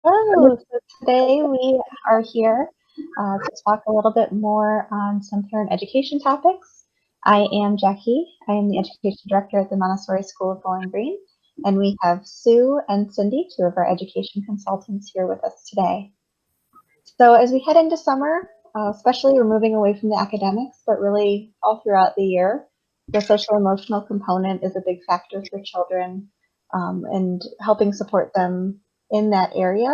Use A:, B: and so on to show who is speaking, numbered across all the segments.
A: Hello, so today we are here to talk a little bit more on some parent education topics. I am Jakki. I am the Education Director at the Montessori School of Bowling Green, and we have Sue and Cindy, two of our education consultants here with us today. So as we head into summer, especially we're moving away from the academics, but really all throughout the year, the social emotional component is a big factor for children and helping support them in that area.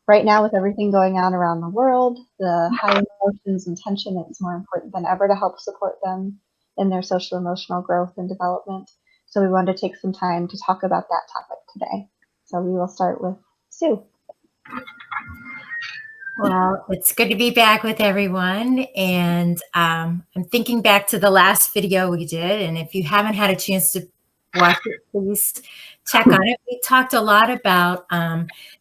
A: Right now, with everything going on around the world, the high emotions and tension, it's more important than ever to help support them in their social emotional growth and development. So we wanted to take some time to talk about that topic today. So we will start with Sue.
B: Well, it's good to be back with everyone. And I'm thinking back to the last video we did. And if you haven't had a chance to watch it, please check on it. We talked a lot about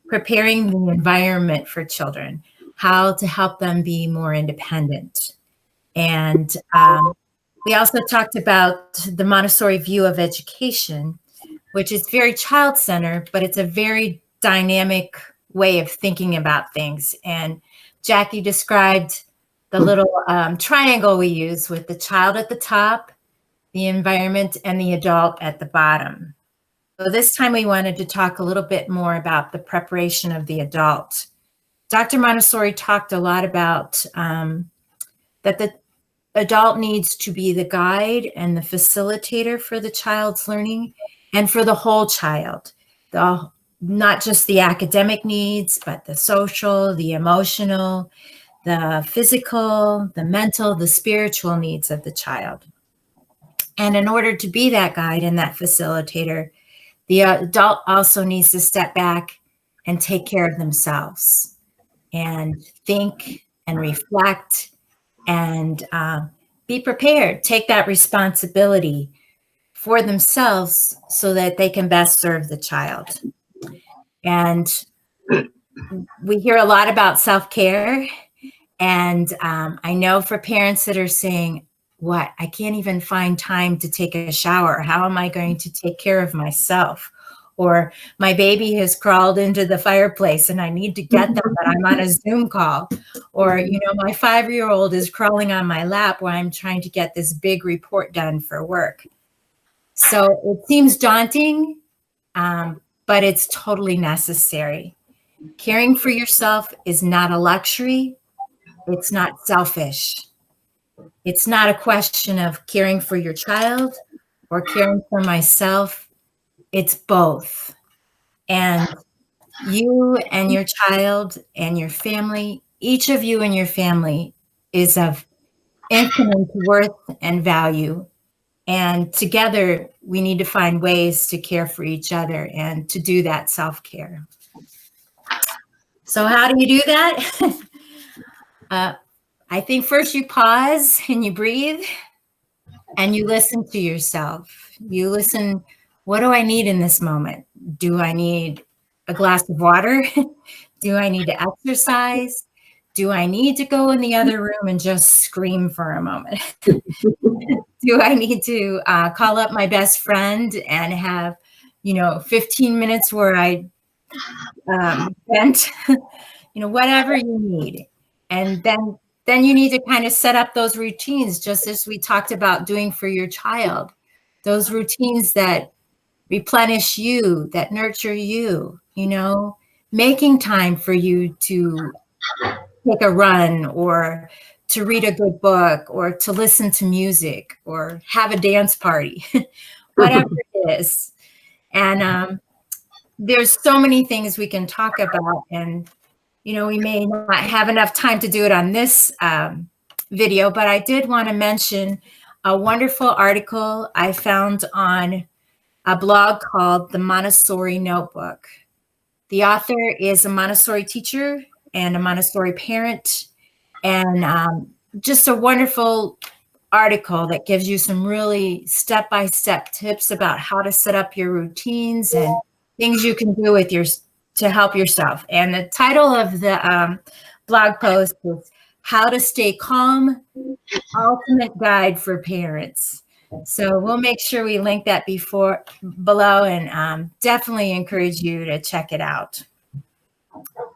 B: preparing the environment for children, how to help them be more independent. And we also talked about the Montessori view of education, which is very child-centered, but it's a very dynamic way of thinking about things. And Jakki described the little triangle we use with the child at the top, the environment, and the adult at the bottom. So this time we wanted to talk a little bit more about the preparation of the adult. Dr. Montessori talked a lot about that the adult needs to be the guide and the facilitator for the child's learning and for the whole child, not just the academic needs, but the social, the emotional, the physical, the mental, the spiritual needs of the child. And in order to be that guide and that facilitator, the adult also needs to step back and take care of themselves and think and reflect and be prepared, take that responsibility for themselves so that they can best serve the child. And we hear a lot about self-care. And I know for parents that are saying, what, I can't even find time to take a shower. How am I going to take care of myself? Or my baby has crawled into the fireplace and I need to get them, but I'm on a Zoom call. Or, you know, my 5-year-old is crawling on my lap while I'm trying to get this big report done for work. So it seems daunting, but it's totally necessary. Caring for yourself is not a luxury. It's not selfish. It's not a question of caring for your child or caring for myself. It's both. And you and your child and your family, each of you and your family is of infinite worth and value. And together, we need to find ways to care for each other and to do that self-care. So how do you do that? I think first you pause and you breathe and you listen to yourself. You listen, what do I need in this moment? Do I need a glass of water? Do I need to exercise? Do I need to go in the other room and just scream for a moment? Do I need to call up my best friend and have, 15 minutes where I vent? Whatever you need. And then you need to kind of set up those routines, just as we talked about doing for your child. Those routines that replenish you, that nurture you, making time for you to take a run or to read a good book or to listen to music or have a dance party, whatever it is. And there's so many things we can talk about, and we may not have enough time to do it on this video, but I did want to mention a wonderful article I found on a blog called The Montessori Notebook. The author is a Montessori teacher and a Montessori parent, and just a wonderful article that gives you some really step-by-step tips about how to set up your routines and things you can do with to help yourself. And the title of the blog post is How to Stay Calm, Ultimate Guide for Parents. So we'll make sure we link that below, and definitely encourage you to check it out.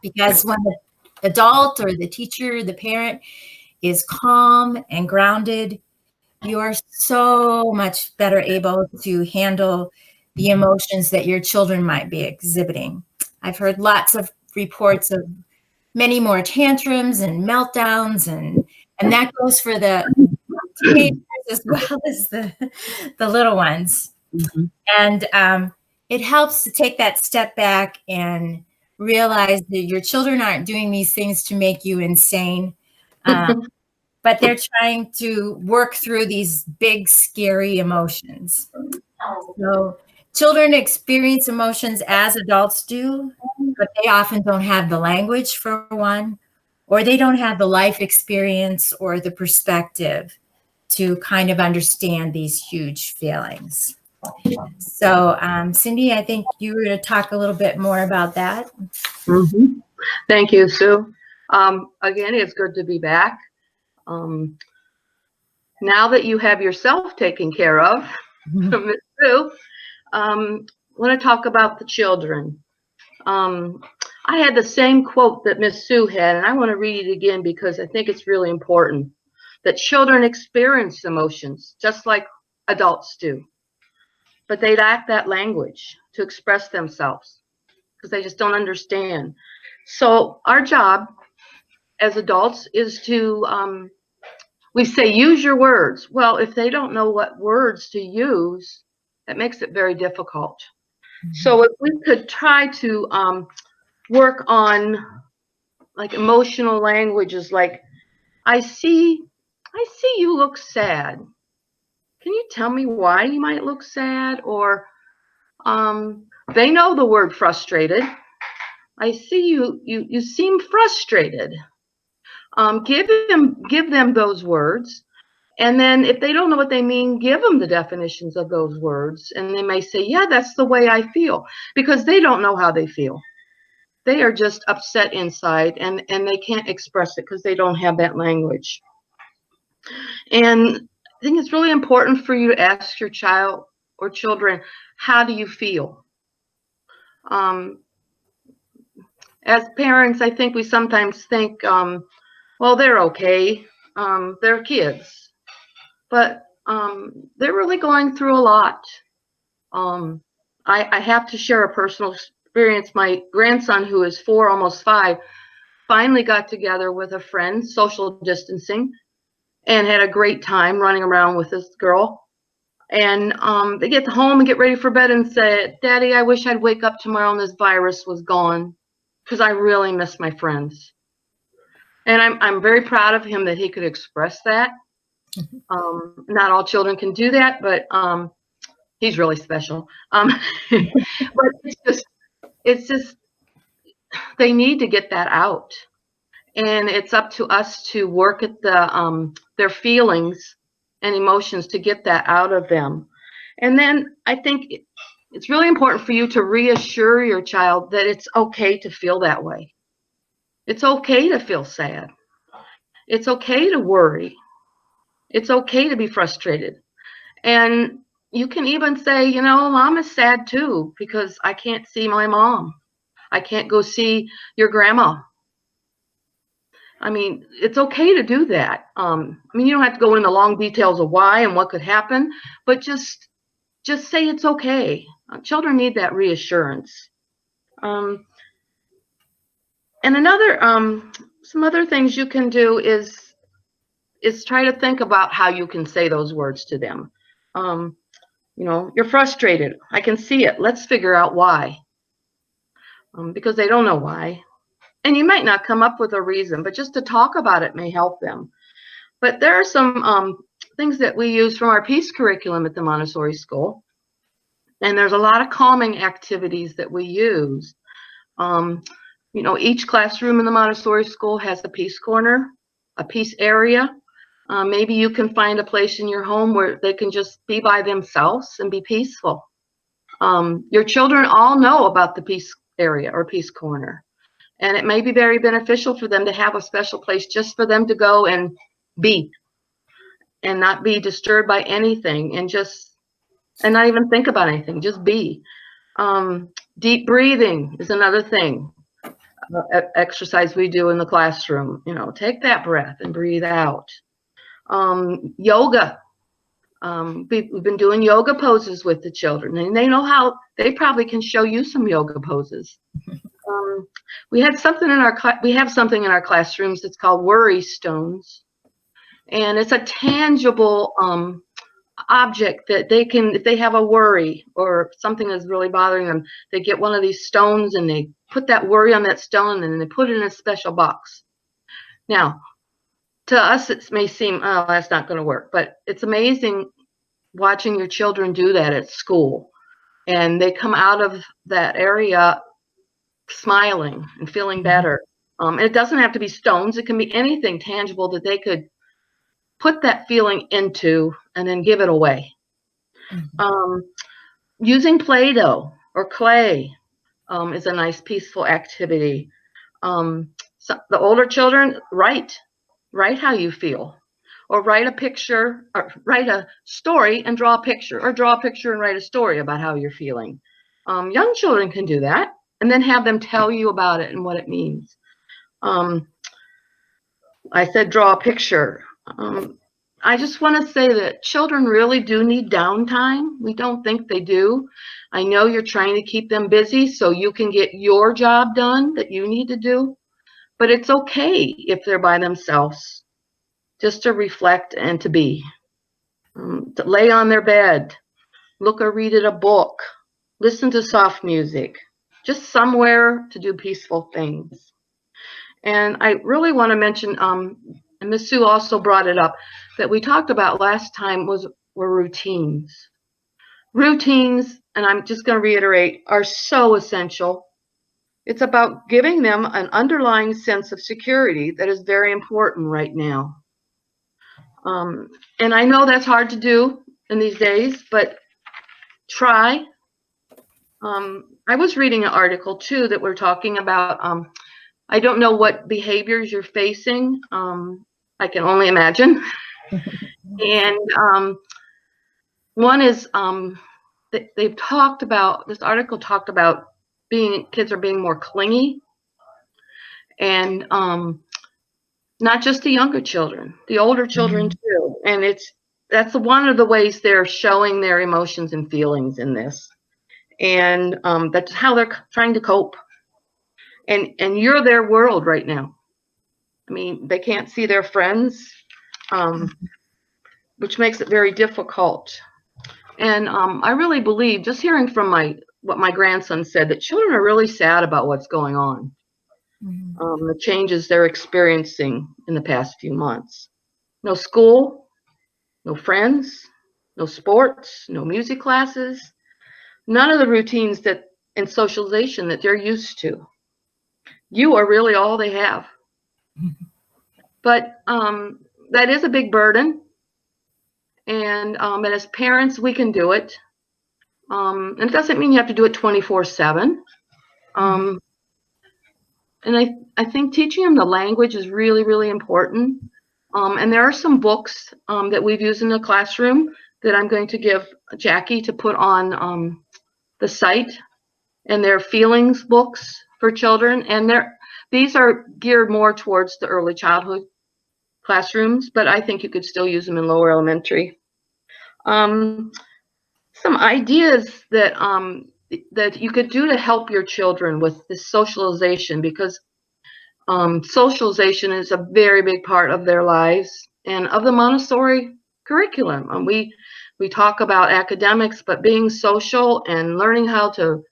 B: Because when the adult or the teacher, the parent is calm and grounded, you are so much better able to handle the emotions that your children might be exhibiting. I've heard lots of reports of many more tantrums and meltdowns, and that goes for the teenagers as well as the little ones.
C: Mhm.
B: And it helps to take that step back and realize that your children aren't doing these things to make you insane, but they're trying to work through these big, scary emotions. So children experience emotions as adults do, but they often don't have the language for one, or they don't have the life experience or the perspective to kind of understand these huge feelings. So, Cindy, I think you were going to talk a little bit more about that.
C: Mhm. Thank you, Sue. Again, it's good to be back. Now that you have yourself taken care of, Miss Sue, I want to talk about the children. I had the same quote that Miss Sue had, and I want to read it again because I think it's really important that children experience emotions just like adults do, but they lack that language to express themselves because they just don't understand. So our job as adults is to, we say, use your words. Well, if they don't know what words to use, that makes it very difficult. So if we could try to work on like emotional languages, like I see you look sad. Can you tell me why you might look sad? Or they know the word frustrated. I see you seem frustrated. Give them those words. And then if they don't know what they mean, give them the definitions of those words. And they may say, yeah, that's the way I feel, because they don't know how they feel. They are just upset inside, and they can't express it because they don't have that language. And I think it's really important for you to ask your child or children, how do you feel? As parents, I think we sometimes think, well, they're okay. They're kids. But they're really going through a lot. I have to share a personal experience. My grandson, who is 4, almost 5, finally got together with a friend, social distancing, and had a great time running around with this girl. And they get home and get ready for bed and say, Daddy, I wish I'd wake up tomorrow and this virus was gone, because I really miss my friends. And I'm very proud of him that he could express that. Not all children can do that, but he's really special. But it's just they need to get that out, and it's up to us to work at their feelings and emotions to get that out of them. And then I think it's really important for you to reassure your child that it's okay to feel that way. It's okay to feel sad. It's okay to worry. It's okay to be frustrated. And you can even say, you know, Mom is sad too because I can't see my mom. I can't go see your grandma. I mean, it's okay to do that. I mean, you don't have to go into long details of why and what could happen, but just say it's okay. Children need that reassurance. And another, some other things you can do is try to think about how you can say those words to them. You know, you're frustrated. I can see it. Let's figure out why. Because they don't know why. And you might not come up with a reason, but just to talk about it may help them. But there are some things that we use from our peace curriculum at the Montessori school. And there's a lot of calming activities that we use. You know, each classroom in the Montessori school has a peace corner, a peace area. Maybe you can find a place in your home where they can just be by themselves and be peaceful. Your children all know about the peace area or peace corner. And it may be very beneficial for them to have a special place just for them to go and be and not be disturbed by anything and not even think about anything, just be. Deep breathing is another thing. exercise we do in the classroom. You know, take that breath and breathe out. Yoga. We've been doing yoga poses with the children, and they know how. They probably can show you some yoga poses. We have something in our classrooms that's called worry stones, and it's a tangible object that they can, if they have a worry or something is really bothering them, they get one of these stones and they put that worry on that stone and then they put it in a special box. Now, to us, it may seem, oh, that's not going to work, but it's amazing watching your children do that at school, and they come out of that area smiling and feeling better. And it doesn't have to be stones. It can be anything tangible that they could put that feeling into and then give it away. Using Play-Doh or clay is a nice peaceful activity. So the older children, write how you feel, or write a picture, or write a story and draw a picture, or draw a picture and write a story about how you're feeling. Young children can do that, and then have them tell you about it and what it means. I said draw a picture. I just want to say that children really do need downtime. We don't think they do. I know you're trying to keep them busy so you can get your job done that you need to do, but it's okay if they're by themselves, just to reflect and to be. To lay on their bed, look or read at a book, listen to soft music, just somewhere to do peaceful things. And I really want to mention, and Ms. Sue also brought it up, that we talked about last time were routines. Routines, and I'm just going to reiterate, are so essential. It's about giving them an underlying sense of security that is very important right now. And I know that's hard to do in these days, but try. I was reading an article too that we're talking about. I don't know what behaviors you're facing. I can only imagine. And one is they've talked about, this article talked about kids are being more clingy, and not just the younger children, the older children too. And that's one of the ways they're showing their emotions and feelings in this. And that's how they're trying to cope. And you're their world right now. I mean, they can't see their friends, which makes it very difficult. And I really believe, just hearing from what my grandson said, that children are really sad about what's going on, the changes they're experiencing in the past few months. No school, no friends, no sports, no music classes, none of the routines and socialization that they're used to. You are really all they have. But that is a big burden. And as parents, we can do it. And it doesn't mean you have to do it 24/7. And I think teaching them the language is really, really important. And there are some books that we've used in the classroom that I'm going to give Jakki to put on the site. And they're feelings books for children. And these are geared more towards the early childhood classrooms, but I think you could still use them in lower elementary. Some ideas that you could do to help your children with this socialization, because socialization is a very big part of their lives and of the Montessori curriculum. We talk about academics, but being social and learning how to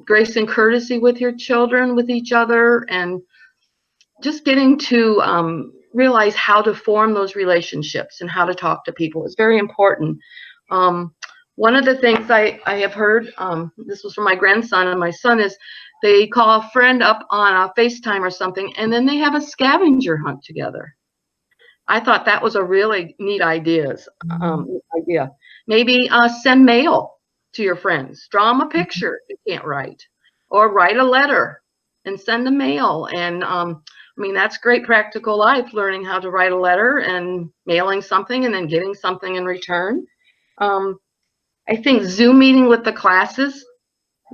C: grace and courtesy with your children, with each other, and just getting to realize how to form those relationships and how to talk to people is very important. One of the things I have heard, this was from my grandson and my son, is they call a friend up on a FaceTime or something, and then they have a scavenger hunt together. I thought that was a really neat idea. Maybe send mail to your friends. Draw them a picture if you can't write. Or write a letter and send a mail. And I mean, that's great practical life, learning how to write a letter and mailing something and then getting something in return. I think Zoom meeting with the classes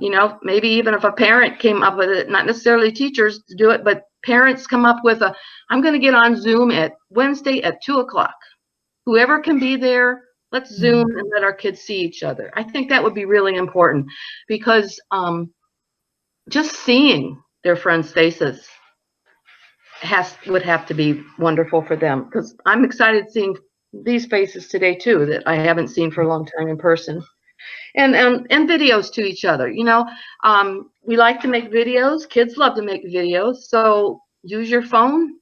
C: You know, maybe even if a parent came up with it, not necessarily teachers to do it, but parents come up with I'm going to get on Zoom at Wednesday at 2:00. Whoever can be there, let's Zoom and let our kids see each other. I think that would be really important, because just seeing their friends' faces would have to be wonderful for them, because I'm excited seeing these faces today too that I haven't seen for a long time in person. And videos to each other. You know, we like to make videos. Kids love to make videos. So use your phone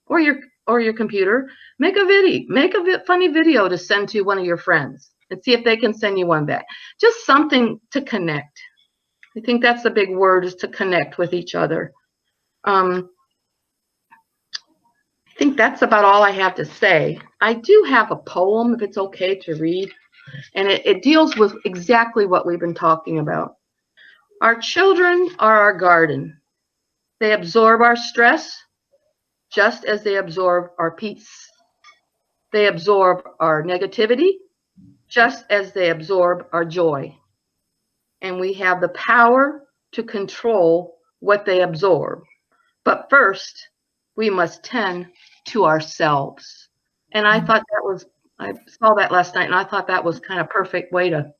C: or your computer. Make a funny video to send to one of your friends and see if they can send you one back. Just something to connect. I think that's the big word, is to connect with each other. I think that's about all I have to say. I do have a poem, if it's okay to read, and it deals with exactly what we've been talking about. Our children are our garden. They absorb our stress just as they absorb our peace. They absorb our negativity just as they absorb our joy. And we have the power to control what they absorb. But first, we must tend to ourselves. And I thought I saw that last night, and I thought that was kind of perfect way to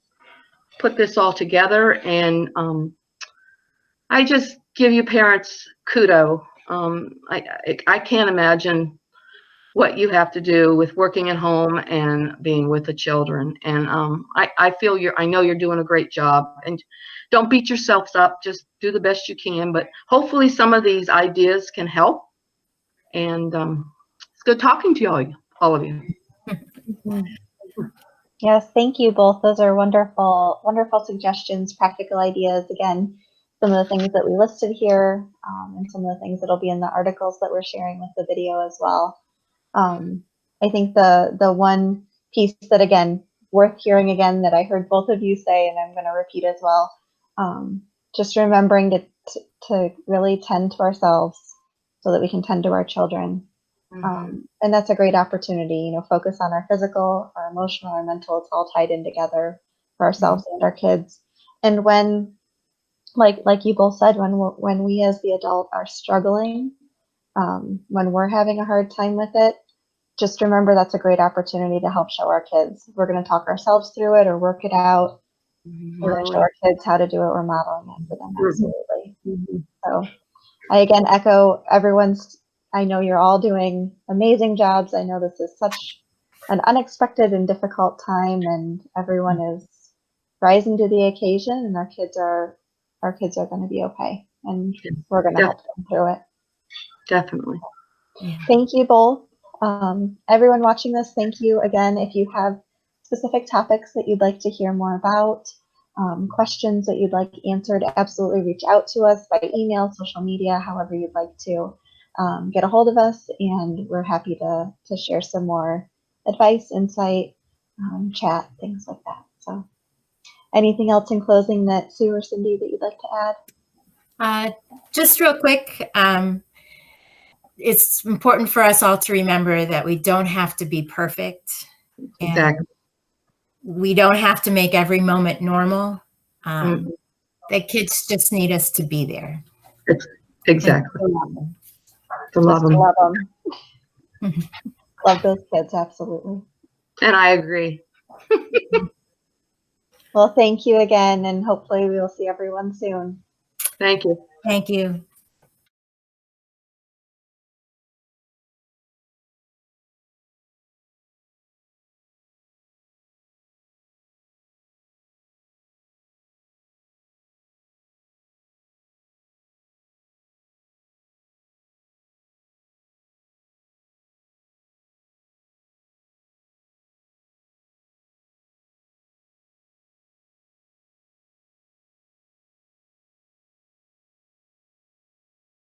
C: put this all together. And I just give you parents kudos. I can't imagine what you have to do with working at home and being with the children. And I know you're doing a great job. And don't beat yourselves up. Just do the best you can. But hopefully some of these ideas can help. And it's good talking to all of you.
A: Yes, thank you both. Those are wonderful, wonderful suggestions, practical ideas. Again, some of the things that we listed here, and some of the things that'll be in the articles that we're sharing with the video as well. I think the one piece that, again, worth hearing again, that I heard both of you say, and I'm going to repeat as well, just remembering to really tend to ourselves so that we can tend to our children. And that's a great opportunity, you know, focus on our physical, our emotional, our mental. It's all tied in together for ourselves and our kids. And when, like you both said, when we as the adult are struggling, when we're having a hard time with it, just remember that's a great opportunity to help show our kids. We're going to talk ourselves through it or work it out. We're going to show our kids how to do it. We're modeling it for them. Absolutely. So I again echo everyone's. I know you're all doing amazing jobs. I know this is such an unexpected and difficult time, and everyone is rising to the occasion, and our kids are going to be okay, and we're going to help them through it.
C: Definitely.
A: Thank you both. Everyone watching this, thank you again. If you have specific topics that you'd like to hear more about, questions that you'd like answered, absolutely reach out to us by email, social media, however you'd like to get a hold of us, and we're happy to share some more advice, insight, chat, things like that. So anything else in closing that Sue or Cindy that you'd like to add?
B: Just real quick, it's important for us all to remember that we don't have to be perfect.
C: Exactly.
B: We don't have to make every moment normal. The kids just need us to be there.
C: Exactly. To love them.
A: Love them. Love those kids, absolutely.
C: And I agree.
A: Well, thank you again, and hopefully we will see everyone soon.
C: Thank you.
B: Thank you.